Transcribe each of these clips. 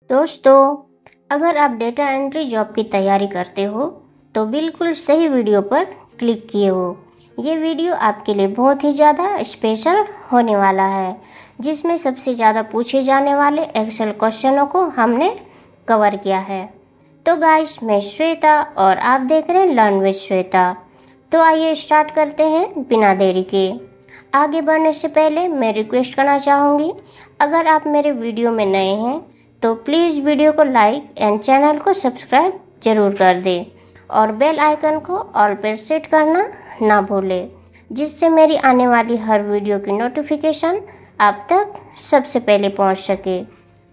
दोस्तों, अगर आप डेटा एंट्री जॉब की तैयारी करते हो तो बिल्कुल सही वीडियो पर क्लिक किए हो। ये वीडियो आपके लिए बहुत ही ज़्यादा स्पेशल होने वाला है, जिसमें सबसे ज़्यादा पूछे जाने वाले एक्सेल क्वेश्चनों को हमने कवर किया है। तो गाइस, मैं श्वेता और आप देख रहे हैं लर्न विद श्वेता। तो आइए स्टार्ट करते हैं बिना देरी के। आगे बढ़ने से पहले मैं रिक्वेस्ट करना चाहूँगी, अगर आप मेरे वीडियो में नए हैं तो प्लीज़ वीडियो को लाइक एंड चैनल को सब्सक्राइब जरूर कर दें और बेल आइकन को ऑल पर सेट करना ना भूलें, जिससे मेरी आने वाली हर वीडियो की नोटिफिकेशन आप तक सबसे पहले पहुंच सके।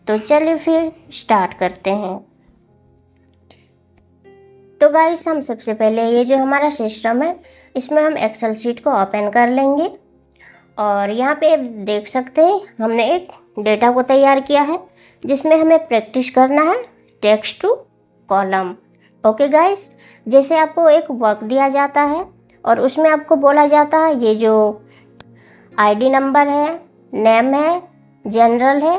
तो चलिए फिर स्टार्ट करते हैं। तो गाइस, हम सबसे पहले ये जो हमारा सिस्टम है इसमें हम एक्सेल शीट को ओपन कर लेंगे और यहाँ पे देख सकते हैं हमने एक डेटा को तैयार किया है जिसमें हमें प्रैक्टिस करना है text to column. Okay guys, जैसे आपको एक वर्क दिया जाता है और उसमें आपको बोला जाता है ये जो आईडी नंबर है, नेम है, जनरल है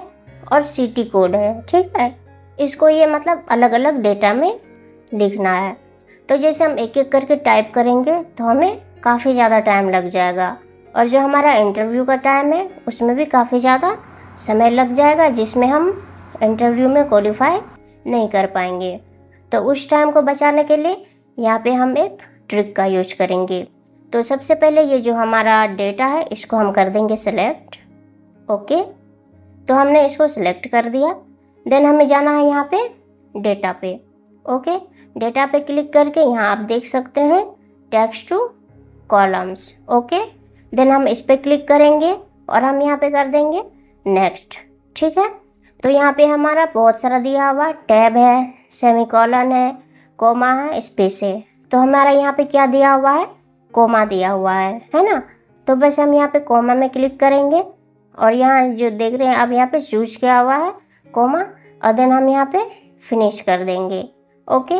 और सिटी कोड है, ठीक है, इसको ये मतलब अलग अलग डेटा में लिखना है। तो जैसे हम एक एक करके टाइप करेंगे तो हमें काफ़ी ज़्यादा टाइम लग जाएगा और जो हमारा इंटरव्यू का टाइम है उसमें भी काफ़ी ज़्यादा समय लग जाएगा, जिसमें हम इंटरव्यू में क्वालिफाई नहीं कर पाएंगे। तो उस टाइम को बचाने के लिए यहाँ पे हम एक ट्रिक का यूज करेंगे। तो सबसे पहले ये जो हमारा डेटा है इसको हम कर देंगे सेलेक्ट। ओके, तो हमने इसको सिलेक्ट कर दिया। देन हमें जाना है यहाँ पे डेटा पे। ओके, डेटा पे क्लिक करके यहाँ आप देख सकते हैं text to columns. Okay, then हम इस पे क्लिक करेंगे और हम यहाँ पे कर देंगे नेक्स्ट। ठीक है, तो यहाँ पे हमारा बहुत सारा दिया हुआ टैब है, सेमीकोलन है, कोमा है, स्पेस है। तो हमारा यहाँ पे क्या दिया हुआ है, कोमा दिया हुआ है ना। तो बस हम यहाँ पे कोमा में क्लिक करेंगे और यहाँ जो देख रहे हैं अब यहाँ पे चूज किया हुआ है कोमा और देन हम यहाँ पे फिनिश कर देंगे। ओके,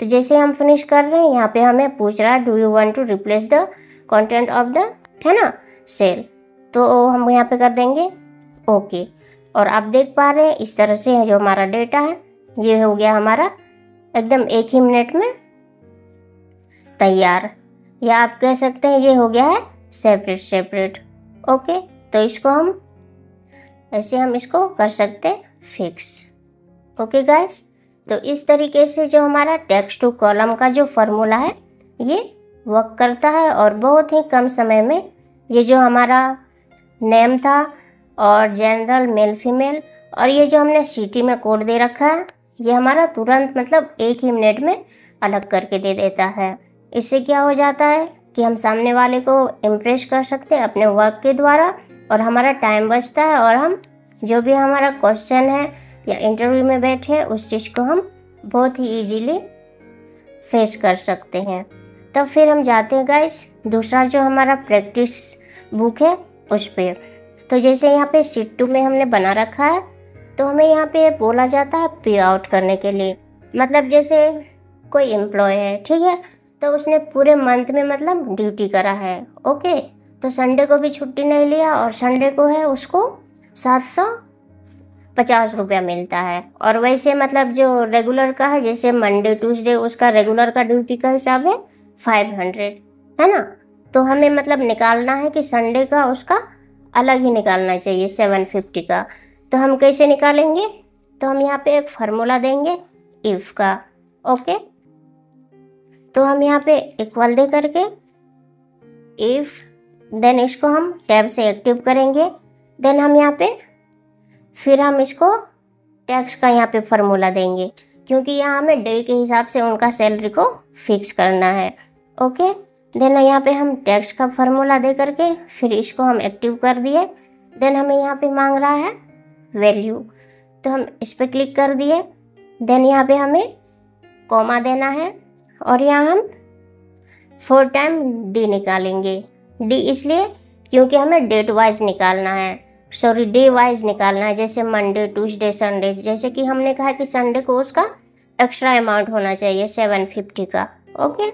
तो जैसे हम फिनिश कर रहे हैं यहाँ पे हमें पूछ रहा है do you want to replace the content of the, है ना, सेल। तो हम यहाँ पे कर देंगे ओके। और आप देख पा रहे हैं इस तरह से जो हमारा डेटा है ये हो गया हमारा एकदम एक ही मिनट में तैयार, या आप कह सकते हैं ये हो गया है सेपरेट। ओके, तो इसको हम ऐसे हम इसको कर सकते हैं फिक्स। ओके गाइस, तो इस तरीके से जो हमारा टेक्स्ट टू कॉलम का जो फॉर्मूला है ये वर्क करता है और बहुत ही कम समय में ये जो हमारा नेम था और जनरल मेल फीमेल और ये जो हमने सिटी में कोड दे रखा है ये हमारा तुरंत मतलब एक ही मिनट में अलग करके दे देता है। इससे क्या हो जाता है कि हम सामने वाले को इम्प्रेस कर सकते हैं अपने वर्क के द्वारा और हमारा टाइम बचता है और हम जो भी हमारा क्वेश्चन है या इंटरव्यू में बैठे हैं उस चीज़ को हम बहुत ही ईजीली फेस कर सकते हैं। तो फिर हम जाते हैं गाइस दूसरा जो हमारा प्रैक्टिस बुक है उस पर। तो जैसे यहाँ पे शीट 2 में हमने बना रखा है तो हमें यहाँ पे बोला जाता है पे आउट करने के लिए। मतलब जैसे कोई एम्प्लॉय है, ठीक है, तो उसने पूरे मंथ में मतलब ड्यूटी करा है। ओके, तो संडे को भी छुट्टी नहीं लिया और संडे को है उसको 750 रुपया मिलता है। और वैसे मतलब जो रेगुलर का है जैसे मंडे ट्यूसडे उसका रेगुलर का ड्यूटी का हिसाब है 500, है ना। तो हमें मतलब निकालना है कि संडे का उसका अलग ही निकालना चाहिए 750 का। तो हम कैसे निकालेंगे, तो हम यहाँ पे एक फार्मूला देंगे इफ़ का। ओके, तो हम यहाँ पे इक्वल दे करके इफ़, देन इसको हम टैब से एक्टिव करेंगे। देन हम यहाँ पे फिर हम इसको टैक्स का यहाँ पे फार्मूला देंगे क्योंकि यहाँ हमें डे के हिसाब से उनका सैलरी को फिक्स करना है। ओके, देन यहाँ पे हम टैक्स का फार्मूला दे करके फिर इसको हम एक्टिव कर दिए। देन हमें यहाँ पे मांग रहा है वैल्यू, तो हम इस पर क्लिक कर दिए। देन यहाँ पे हमें कॉमा देना है और यहाँ हम 4 टाइम डी निकालेंगे। डी इसलिए क्योंकि हमें डेट वाइज निकालना है, सॉरी डे वाइज निकालना है। जैसे मंडे ट्यूसडे संडे, जैसे कि हमने कहा कि संडे को उसका एक्स्ट्रा अमाउंट होना चाहिए 750 का। ओके,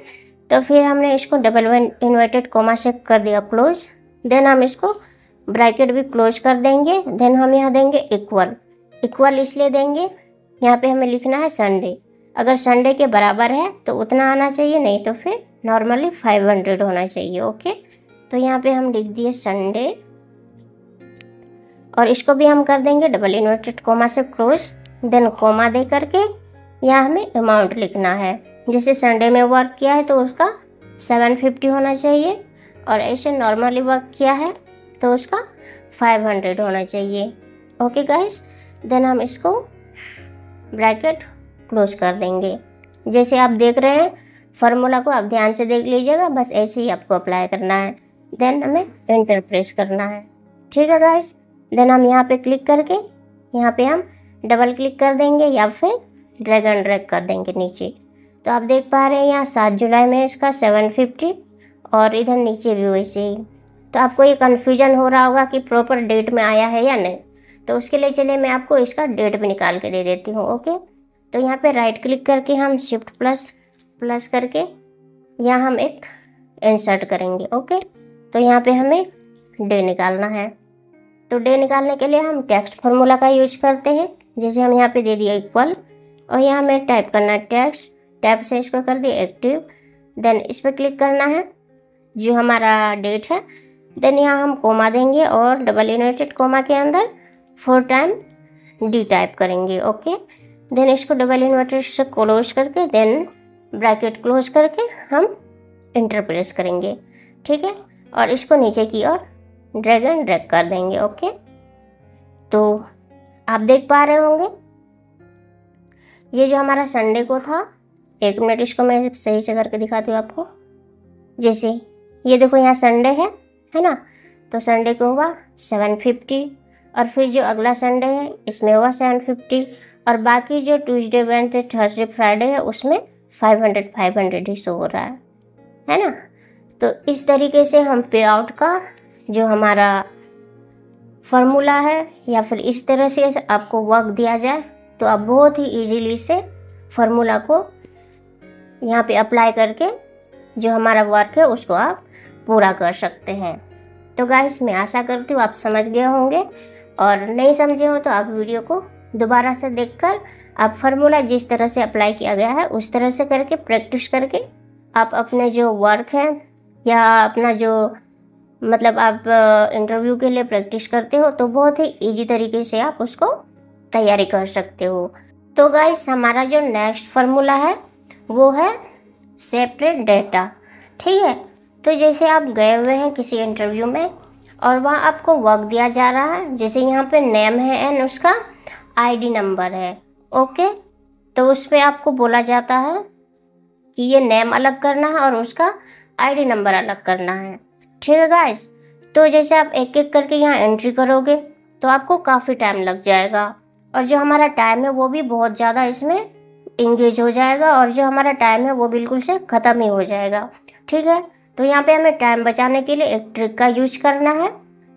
तो फिर हमने इसको डबल इन्वर्टेड कोमा से कर दिया क्लोज। देन हम इसको ब्रैकेट भी क्लोज कर देंगे। देन हम यहाँ देंगे इक्वल। इक्वल इसलिए देंगे यहाँ पे हमें लिखना है संडे। अगर संडे के बराबर है तो उतना आना चाहिए, नहीं तो फिर नॉर्मली 500 होना चाहिए। ओके, तो यहाँ पे हम लिख दिए संडे, और इसको भी हम कर देंगे डबल इन्वर्टेड कोमा से क्लोज, देन कोमा दे करके यहाँ हमें अमाउंट लिखना है। जैसे संडे में वर्क किया है तो उसका 750 होना चाहिए, और ऐसे नॉर्मली वर्क किया है तो उसका 500 होना चाहिए। ओके गाइस, देन हम इसको ब्रैकेट क्लोज कर देंगे। जैसे आप देख रहे हैं फार्मूला को, आप ध्यान से देख लीजिएगा, बस ऐसे ही आपको अप्लाई करना है। देन हमें एंटर प्रेस करना है। ठीक है गाइस, देन हम यहाँ पे क्लिक करके यहाँ पे हम डबल क्लिक कर देंगे या फिर ड्रैग एंड ड्रैग कर देंगे नीचे। तो आप देख पा रहे हैं यहाँ 7 जुलाई में इसका 750, और इधर नीचे भी वैसे ही। तो आपको ये कन्फ्यूजन हो रहा होगा कि प्रॉपर डेट में आया है या नहीं, तो उसके लिए चलिए मैं आपको इसका डेट भी निकाल के दे देती हूँ। ओके, तो यहाँ पे राइट क्लिक करके हम शिफ्ट प्लस करके यहाँ हम एक इंसर्ट करेंगे। ओके, तो यहाँ पे हमें डे निकालना है। तो डे निकालने के लिए हम टेक्स्ट फार्मूला का यूज करते हैं। जैसे हम यहाँ पे दे दिया इक्वल, और यहाँ हमें टाइप करना है टेक्स्ट, टैब से इसको कर दिया एक्टिव, देन इस पर क्लिक करना है जो हमारा डेट है, देन यहाँ हम कोमा देंगे और डबल इन्वर्टेड कोमा के अंदर 4 टाइम डी टाइप करेंगे। ओके, देन इसको डबल इन्वर्टेड से क्लोज करके देन ब्रैकेट क्लोज करके हम इंटर प्रेस करेंगे। ठीक है, और इसको नीचे की ओर ड्रैग एंड ड्रैग कर देंगे। ओके, तो आप देख पा रहे होंगे ये जो हमारा संडे को था, 1 मिनट इसको मैं सही से करके दिखाती हूँ आपको। जैसे ये देखो यहाँ संडे है ना, तो संडे को हुआ 750, और फिर जो अगला संडे है इसमें हुआ 750, और बाकी जो ट्यूसडे वेडनेसडे थर्सडे फ्राइडे है उसमें 500 ही शो हो रहा है ना। तो इस तरीके से हम पे आउट का जो हमारा फार्मूला है, या फिर इस तरह से आपको वर्क दिया जाए तो आप बहुत ही इजीली से फार्मूला को यहाँ पे अप्लाई करके जो हमारा वर्क है उसको आप पूरा कर सकते हैं। तो गाइस, मैं आशा करती हूँ आप समझ गए होंगे, और नहीं समझे हो तो आप वीडियो को दोबारा से देखकर आप फार्मूला जिस तरह से अप्लाई किया गया है उस तरह से करके प्रैक्टिस करके आप अपने जो वर्क है या अपना जो मतलब आप इंटरव्यू के लिए प्रैक्टिस करते हो तो बहुत ही इजी तरीके से आप उसको तैयारी कर सकते हो। तो गाइस, हमारा जो नेक्स्ट फार्मूला है वो है सेपरेट डेटा। ठीक है, तो जैसे आप गए हुए हैं किसी इंटरव्यू में और वहाँ आपको वर्क दिया जा रहा है, जैसे यहाँ पे नेम है एंड उसका आईडी नंबर है। ओके, तो उस पर आपको बोला जाता है कि ये नेम अलग करना है और उसका आईडी नंबर अलग करना है। ठीक है गाइस, तो जैसे आप एक एक करके यहाँ एंट्री करोगे तो आपको काफ़ी टाइम लग जाएगा, और जो हमारा टाइम है वो भी बहुत ज़्यादा इसमें इंगेज हो जाएगा, और जो हमारा टाइम है वो बिल्कुल से ख़त्म ही हो जाएगा। ठीक है, तो यहाँ पे हमें टाइम बचाने के लिए एक ट्रिक का यूज करना है,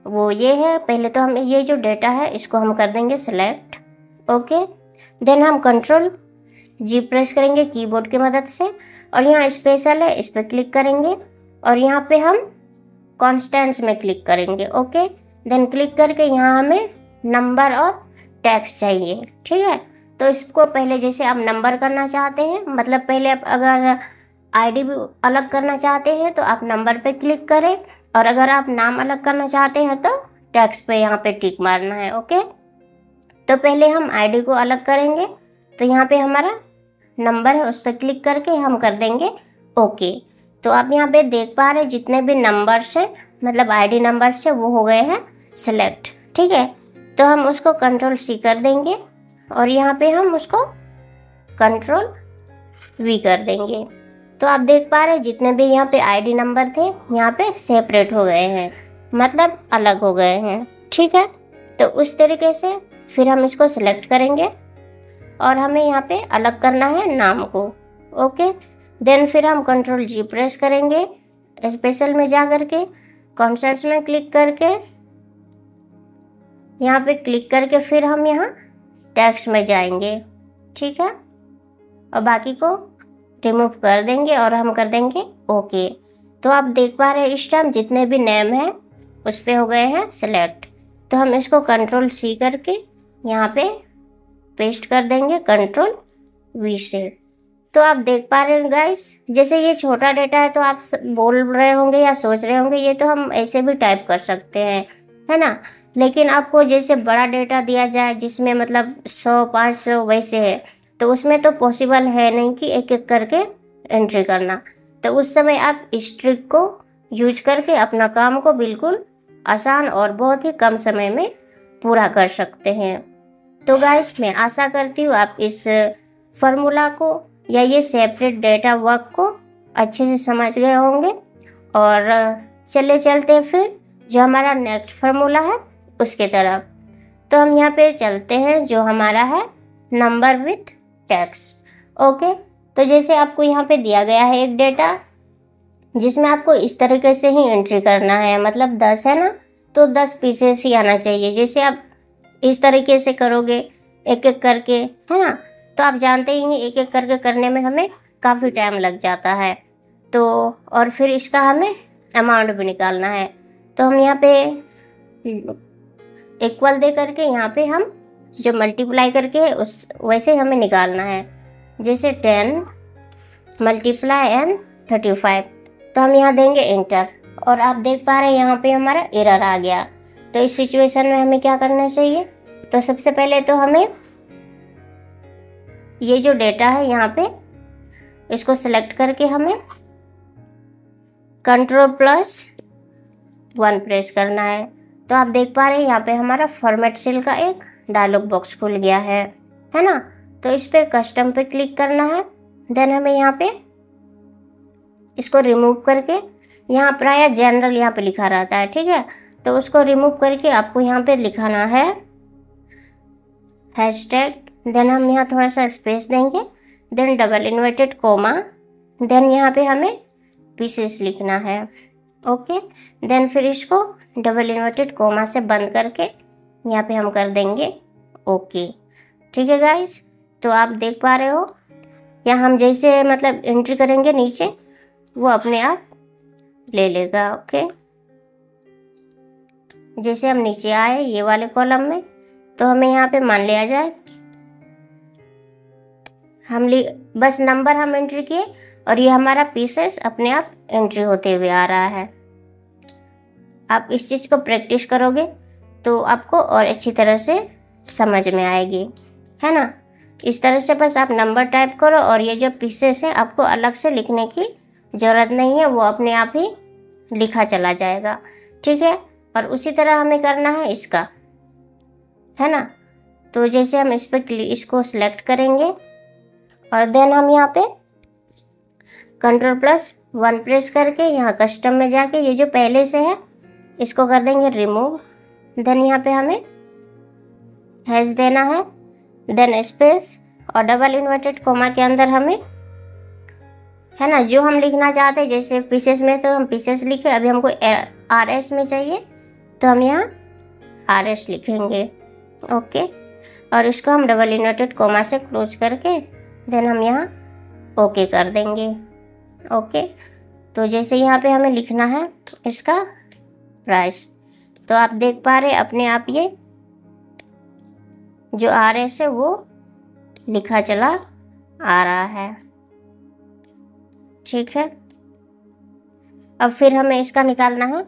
वो ये है, पहले तो हम ये जो डेटा है इसको हम कर देंगे सिलेक्ट। ओके, देन हम कंट्रोल जी प्रेस करेंगे कीबोर्ड की मदद से, और यहाँ स्पेशल है इस पर क्लिक करेंगे, और यहाँ पे हम कॉन्स्टेंट्स में क्लिक करेंगे। ओके, देन क्लिक करके यहाँ हमें नंबर और टेक्स्ट चाहिए। ठीक है, तो इसको पहले जैसे आप नंबर करना चाहते हैं, मतलब पहले आप अगर आईडी भी अलग करना चाहते हैं तो आप नंबर पे क्लिक करें, और अगर आप नाम अलग करना चाहते हैं तो टेक्स्ट पे यहाँ पे टिक मारना है। ओके, तो पहले हम आईडी को अलग करेंगे, तो यहाँ पे हमारा नंबर है उस पर क्लिक करके हम कर देंगे ओके। तो आप यहाँ पे देख पा रहे हैं जितने भी नंबर्स हैं मतलब आईडी नंबर्स है वो हो गए हैं सिलेक्ट। ठीक है, तो हम उसको कंट्रोल सी कर देंगे, और यहाँ पे हम उसको कंट्रोल वी कर देंगे। तो आप देख पा रहे हैं जितने भी यहाँ पे आईडी नंबर थे यहाँ पे सेपरेट हो गए हैं, मतलब अलग हो गए हैं। ठीक है, तो उस तरीके से फिर हम इसको सिलेक्ट करेंगे और हमें यहाँ पे अलग करना है नाम को। ओके, देन फिर हम कंट्रोल जी प्रेस करेंगे, स्पेशल में जा करके कॉन्सेप्ट्स में क्लिक करके यहाँ पे क्लिक करके फिर हम यहाँ टेक्स्ट में जाएंगे। ठीक है, और बाकी को रिमूव कर देंगे और हम कर देंगे ओके। तो आप देख पा रहे हैं इस टाइम जितने भी नेम हैं उस पे हो गए हैं सिलेक्ट। तो हम इसको कंट्रोल सी करके यहाँ पे पेस्ट कर देंगे कंट्रोल V से। तो आप देख पा रहे हैं गाइस, जैसे ये छोटा डेटा है तो आप बोल रहे होंगे या सोच रहे होंगे ये तो हम ऐसे भी टाइप कर सकते हैं, है ना। लेकिन आपको जैसे बड़ा डेटा दिया जाए जिसमें मतलब 100-500 वैसे है, तो उसमें तो पॉसिबल है नहीं कि एक एक करके एंट्री करना। तो उस समय आप इस ट्रिक को यूज करके अपना काम को बिल्कुल आसान और बहुत ही कम समय में पूरा कर सकते हैं। तो गाइस मैं आशा करती हूँ आप इस फार्मूला को या ये सेपरेट डेटा वर्क को अच्छे से समझ गए होंगे। और चले चलते हैं फिर जो हमारा नेक्स्ट फार्मूला है उसके तरफ। तो हम यहाँ पे चलते हैं जो हमारा है नंबर विथ टेक्स्ट। ओके, तो जैसे आपको यहाँ पे दिया गया है एक डेटा जिसमें आपको इस तरीके से ही एंट्री करना है, मतलब 10 है ना, तो 10 पीसेस ही आना चाहिए। जैसे आप इस तरीके से करोगे एक एक करके, है ना, तो आप जानते ही हैं एक एक करके करने में हमें काफ़ी टाइम लग जाता है। तो और फिर इसका हमें अमाउंट भी निकालना है। तो हम यहाँ पे इक्वल दे करके यहाँ पे हम जो मल्टीप्लाई करके उस वैसे हमें निकालना है। जैसे 10 मल्टीप्लाई एंड 35, तो हम यहाँ देंगे इंटर। और आप देख पा रहे हैं यहाँ पे हमारा एरर आ गया। तो इस सिचुएशन में हमें क्या करना चाहिए, तो सबसे पहले तो हमें ये जो डेटा है यहाँ पे इसको सेलेक्ट करके हमें Ctrl+1 प्रेस करना है। तो आप देख पा रहे हैं यहाँ पे हमारा फॉर्मेट सेल का एक डायलॉग बॉक्स खुल गया है ना। तो इस पे कस्टम पे क्लिक करना है। देन हमें यहाँ पे इसको रिमूव करके, यहाँ प्राय जनरल यहाँ पे लिखा रहता है, ठीक है, तो उसको रिमूव करके आपको यहाँ पे लिखाना है हैशटैग। देन हम यहाँ थोड़ा सा स्पेस देंगे, then double inverted comma, then यहाँ पे हमें पीसेस लिखना है। ओके, देन फिर इसको डबल इन्वर्टेड कोमा से बंद करके यहाँ पे हम कर देंगे ओके। ठीक है गाइस, तो आप देख पा रहे हो यहाँ हम जैसे मतलब एंट्री करेंगे नीचे वो अपने आप ले लेगा। ओके, जैसे हम नीचे आए ये वाले कॉलम में, तो हमें यहाँ पे मान लिया जाए हम बस नंबर हम एंट्री किए और ये हमारा पीसेस अपने आप एंट्री होते हुए आ रहा है। आप इस चीज़ को प्रैक्टिस करोगे तो आपको और अच्छी तरह से समझ में आएगी, है ना। इस तरह से बस आप नंबर टाइप करो और ये जो पीसेस है आपको अलग से लिखने की ज़रूरत नहीं है, वो अपने आप ही लिखा चला जाएगा। ठीक है, और उसी तरह हमें करना है इसका, है ना। तो जैसे हम इस पर इसको सिलेक्ट करेंगे और देन हम यहाँ पे Ctrl+1 प्रेस करके यहाँ कस्टम में जाके ये जो पहले से है इसको कर देंगे रिमूव। देन यहाँ पे हमें हैश देना है, देन स्पेस और डबल इन्वर्टेड कोमा के अंदर हमें, है ना, जो हम लिखना चाहते हैं। जैसे पीसेस में तो हम पीसेस लिखे, अभी हमको RS में चाहिए तो हम यहाँ RS लिखेंगे। ओके, और इसको हम डबल इन्वर्टेड कोमा से क्लोज करके देन हम यहाँ ओके कर देंगे। ओके, तो जैसे यहाँ पे हमें लिखना है इसका प्राइस, तो आप देख पा रहे अपने आप ये जो RS है वो लिखा चला आ रहा है। ठीक है, अब फिर हमें इसका निकालना है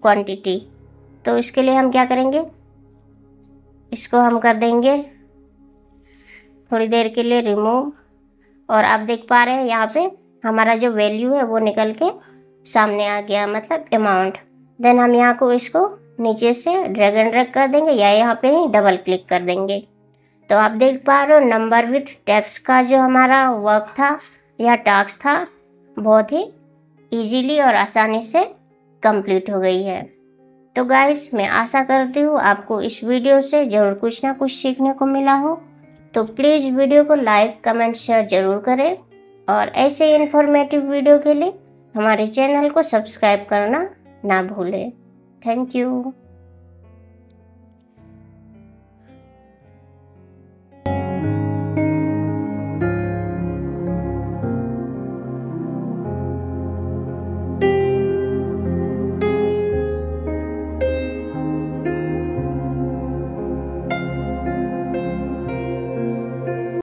क्वांटिटी। तो इसके लिए हम क्या करेंगे, इसको हम कर देंगे थोड़ी देर के लिए रिमूव। और आप देख पा रहे हैं यहाँ पे हमारा जो वैल्यू है वो निकल के सामने आ गया, मतलब अमाउंट। देन हम यहाँ को इसको नीचे से ड्रैग एंड ड्रैग कर देंगे या यहाँ पे ही डबल क्लिक कर देंगे। तो आप देख पा रहे हो नंबर विथ टेक्स्ट का जो हमारा वर्क था या टास्क था बहुत ही इजीली और आसानी से कंप्लीट हो गई है। तो गाइस मैं आशा करती हूँ आपको इस वीडियो से ज़रूर कुछ ना कुछ सीखने को मिला हो। तो प्लीज़ वीडियो को लाइक कमेंट शेयर ज़रूर करें और ऐसे इन्फॉर्मेटिव वीडियो के लिए हमारे चैनल को सब्सक्राइब करना ना भूलें। Thank you.